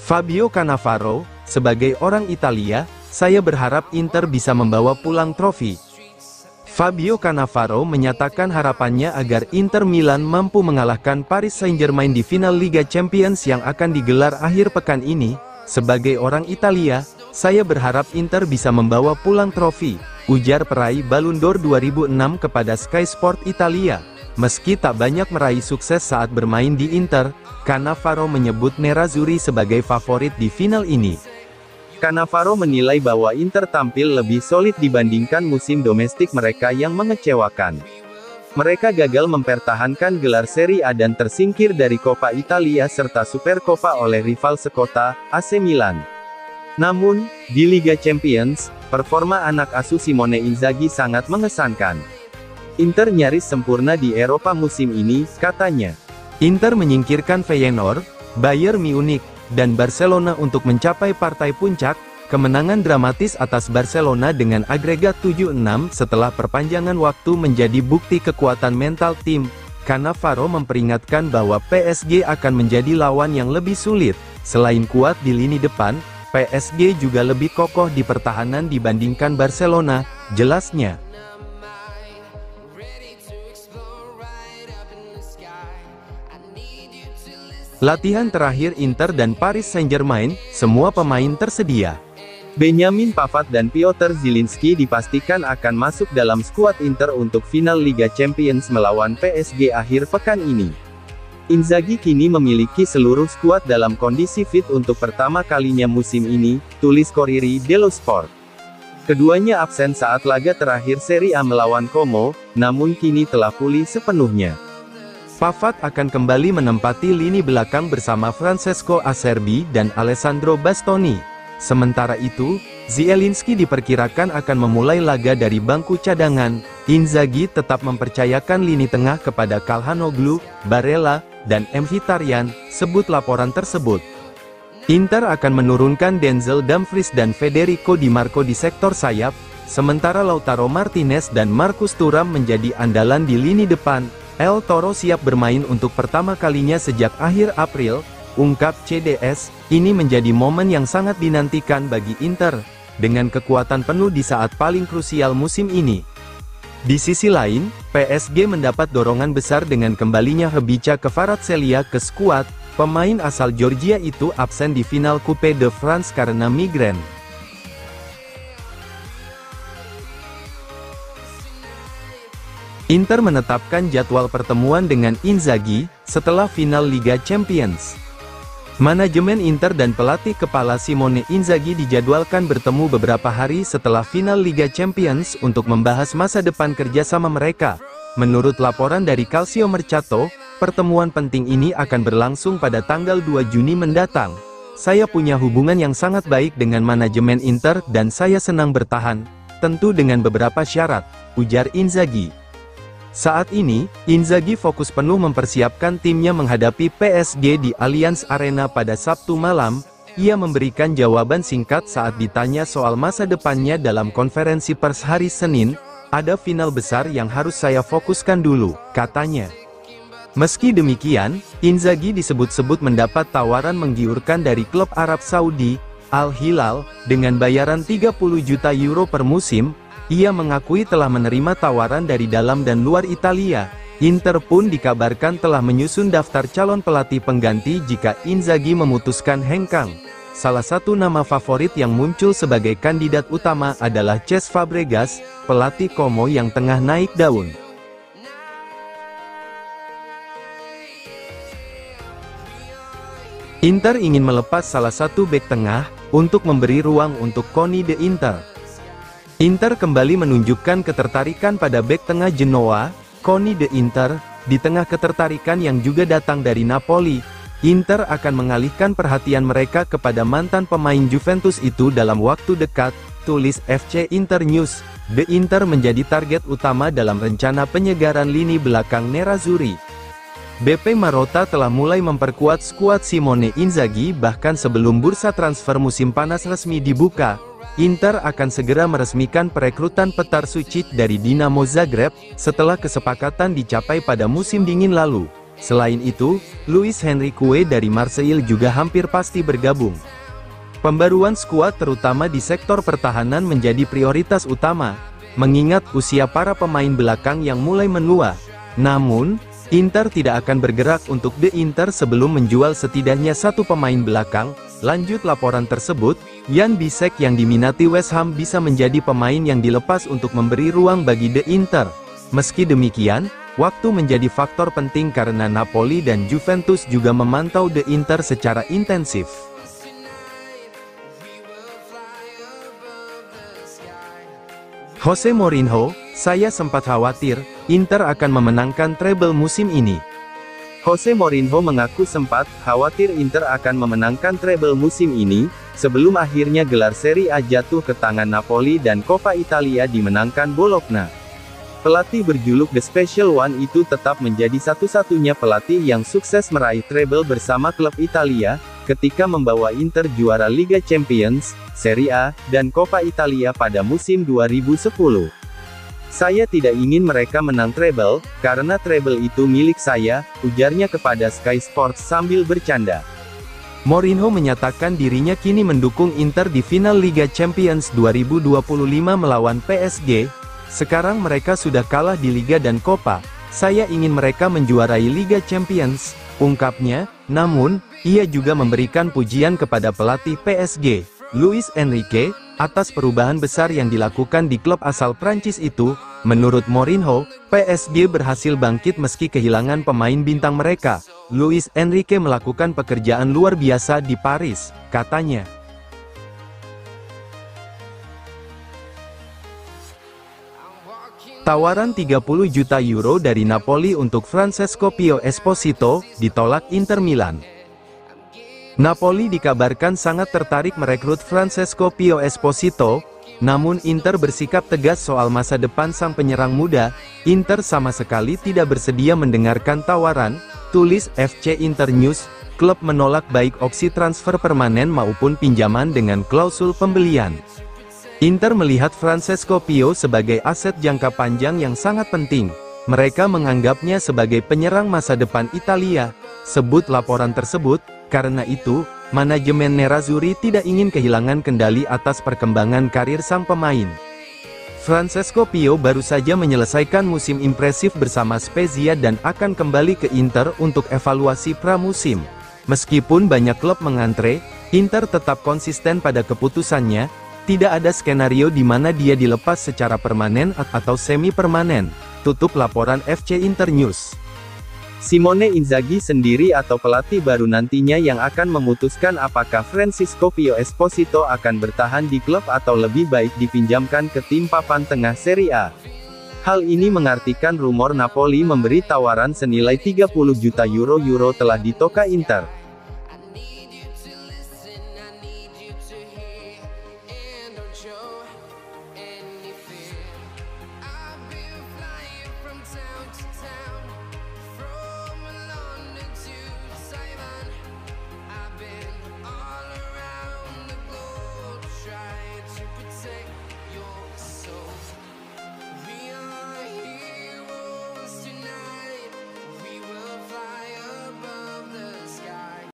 Fabio Cannavaro, sebagai orang Italia, saya berharap Inter bisa membawa pulang trofi. Fabio Cannavaro menyatakan harapannya agar Inter Milan mampu mengalahkan Paris Saint-Germain di final Liga Champions yang akan digelar akhir pekan ini. Sebagai orang Italia, saya berharap Inter bisa membawa pulang trofi, ujar peraih Ballon d'Or 2006 kepada Sky Sport Italia. Meski tak banyak meraih sukses saat bermain di Inter, Cannavaro menyebut Nerazzurri sebagai favorit di final ini. Cannavaro menilai bahwa Inter tampil lebih solid dibandingkan musim domestik mereka yang mengecewakan. Mereka gagal mempertahankan gelar Serie A dan tersingkir dari Coppa Italia serta Supercoppa oleh rival sekota, AC Milan. Namun, di Liga Champions, performa anak asuh Simone Inzaghi sangat mengesankan. Inter nyaris sempurna di Eropa musim ini, katanya. Inter menyingkirkan Feyenoord, Bayern Munich, dan Barcelona untuk mencapai partai puncak. Kemenangan dramatis atas Barcelona dengan agregat 7-6 setelah perpanjangan waktu menjadi bukti kekuatan mental tim. Cannavaro memperingatkan bahwa PSG akan menjadi lawan yang lebih sulit. Selain kuat di lini depan, PSG juga lebih kokoh di pertahanan dibandingkan Barcelona, jelasnya. Latihan terakhir Inter dan Paris Saint-Germain, semua pemain tersedia. Benjamin Pavard dan Piotr Zielinski dipastikan akan masuk dalam skuad Inter untuk final Liga Champions melawan PSG akhir pekan ini. Inzaghi kini memiliki seluruh skuad dalam kondisi fit untuk pertama kalinya musim ini, tulis Corriere dello Sport. Keduanya absen saat laga terakhir Serie A melawan Como, namun kini telah pulih sepenuhnya. Pavard akan kembali menempati lini belakang bersama Francesco Acerbi dan Alessandro Bastoni. Sementara itu, Zielinski diperkirakan akan memulai laga dari bangku cadangan. Inzaghi tetap mempercayakan lini tengah kepada Calhanoglu, Barella, dan Mkhitaryan, sebut laporan tersebut. Inter akan menurunkan Denzel Dumfries dan Federico Di Marco di sektor sayap, sementara Lautaro Martinez dan Marcus Thuram menjadi andalan di lini depan. El Toro siap bermain untuk pertama kalinya sejak akhir April, ungkap CDS. Ini menjadi momen yang sangat dinantikan bagi Inter, dengan kekuatan penuh di saat paling krusial musim ini. Di sisi lain, PSG mendapat dorongan besar dengan kembalinya Khvicha Kvaratskhelia ke skuad. Pemain asal Georgia itu absen di final Coupe de France karena migrain. Inter menetapkan jadwal pertemuan dengan Inzaghi, setelah final Liga Champions. Manajemen Inter dan pelatih kepala Simone Inzaghi dijadwalkan bertemu beberapa hari setelah final Liga Champions untuk membahas masa depan kerjasama mereka. Menurut laporan dari Calcio Mercato, pertemuan penting ini akan berlangsung pada tanggal 2 Juni mendatang. Saya punya hubungan yang sangat baik dengan manajemen Inter dan saya senang bertahan, tentu dengan beberapa syarat, ujar Inzaghi. Saat ini, Inzaghi fokus penuh mempersiapkan timnya menghadapi PSG di Allianz Arena pada Sabtu malam. Ia memberikan jawaban singkat saat ditanya soal masa depannya dalam konferensi pers hari Senin. Ada final besar yang harus saya fokuskan dulu, katanya. Meski demikian, Inzaghi disebut-sebut mendapat tawaran menggiurkan dari klub Arab Saudi, Al Hilal, dengan bayaran 30 juta euro per musim. Ia mengakui telah menerima tawaran dari dalam dan luar Italia. Inter pun dikabarkan telah menyusun daftar calon pelatih pengganti jika Inzaghi memutuskan hengkang. Salah satu nama favorit yang muncul sebagai kandidat utama adalah Cesc Fabregas, pelatih Como yang tengah naik daun. Inter ingin melepas salah satu bek tengah, untuk memberi ruang untuk Koni de Inter. Inter kembali menunjukkan ketertarikan pada bek tengah Genoa, Koni de Inter, di tengah ketertarikan yang juga datang dari Napoli. Inter akan mengalihkan perhatian mereka kepada mantan pemain Juventus itu dalam waktu dekat, tulis FC Inter News. De Inter menjadi target utama dalam rencana penyegaran lini belakang Nerazzurri. BP Marotta telah mulai memperkuat skuad Simone Inzaghi bahkan sebelum bursa transfer musim panas resmi dibuka. Inter akan segera meresmikan perekrutan Petar Sucic dari Dinamo Zagreb, setelah kesepakatan dicapai pada musim dingin lalu. Selain itu, Luis Henrique dari Marseille juga hampir pasti bergabung. Pembaruan skuad terutama di sektor pertahanan menjadi prioritas utama, mengingat usia para pemain belakang yang mulai menua. Namun, Inter tidak akan bergerak untuk The Inter sebelum menjual setidaknya satu pemain belakang. Lanjut laporan tersebut, Jan Bisek yang diminati West Ham bisa menjadi pemain yang dilepas untuk memberi ruang bagi The Inter. Meski demikian, waktu menjadi faktor penting karena Napoli dan Juventus juga memantau The Inter secara intensif. Jose Mourinho, saya sempat khawatir, Inter akan memenangkan treble musim ini. Jose Mourinho mengaku sempat khawatir Inter akan memenangkan treble musim ini, sebelum akhirnya gelar Serie A jatuh ke tangan Napoli dan Coppa Italia dimenangkan Bologna. Pelatih berjuluk The Special One itu tetap menjadi satu-satunya pelatih yang sukses meraih treble bersama klub Italia, ketika membawa Inter juara Liga Champions, Serie A, dan Coppa Italia pada musim 2010. Saya tidak ingin mereka menang treble, karena treble itu milik saya, ujarnya kepada Sky Sports sambil bercanda. Mourinho menyatakan dirinya kini mendukung Inter di final Liga Champions 2025 melawan PSG. Sekarang mereka sudah kalah di Liga dan Coppa, saya ingin mereka menjuarai Liga Champions, ungkapnya. Namun, ia juga memberikan pujian kepada pelatih PSG, Luis Enrique, atas perubahan besar yang dilakukan di klub asal Prancis itu. Menurut Mourinho, PSG berhasil bangkit meski kehilangan pemain bintang mereka. Luis Enrique melakukan pekerjaan luar biasa di Paris, katanya. Tawaran 30 juta euro dari Napoli untuk Francesco Pio Esposito, ditolak Inter Milan. Napoli dikabarkan sangat tertarik merekrut Francesco Pio Esposito, namun Inter bersikap tegas soal masa depan sang penyerang muda. Inter sama sekali tidak bersedia mendengarkan tawaran, tulis FC Inter News. Klub menolak baik opsi transfer permanen maupun pinjaman dengan klausul pembelian. Inter melihat Francesco Pio sebagai aset jangka panjang yang sangat penting. Mereka menganggapnya sebagai penyerang masa depan Italia, sebut laporan tersebut. Karena itu, manajemen Nerazzurri tidak ingin kehilangan kendali atas perkembangan karir sang pemain. Francesco Pio baru saja menyelesaikan musim impresif bersama Spezia dan akan kembali ke Inter untuk evaluasi pramusim. Meskipun banyak klub mengantre, Inter tetap konsisten pada keputusannya. Tidak ada skenario di mana dia dilepas secara permanen atau semi-permanen, tutup laporan FC Inter News. Simone Inzaghi sendiri atau pelatih baru nantinya yang akan memutuskan apakah Francisco Pio Esposito akan bertahan di klub atau lebih baik dipinjamkan ke tim papan tengah Serie A. Hal ini mengartikan rumor Napoli memberi tawaran senilai 30 juta euro telah ditoka Inter.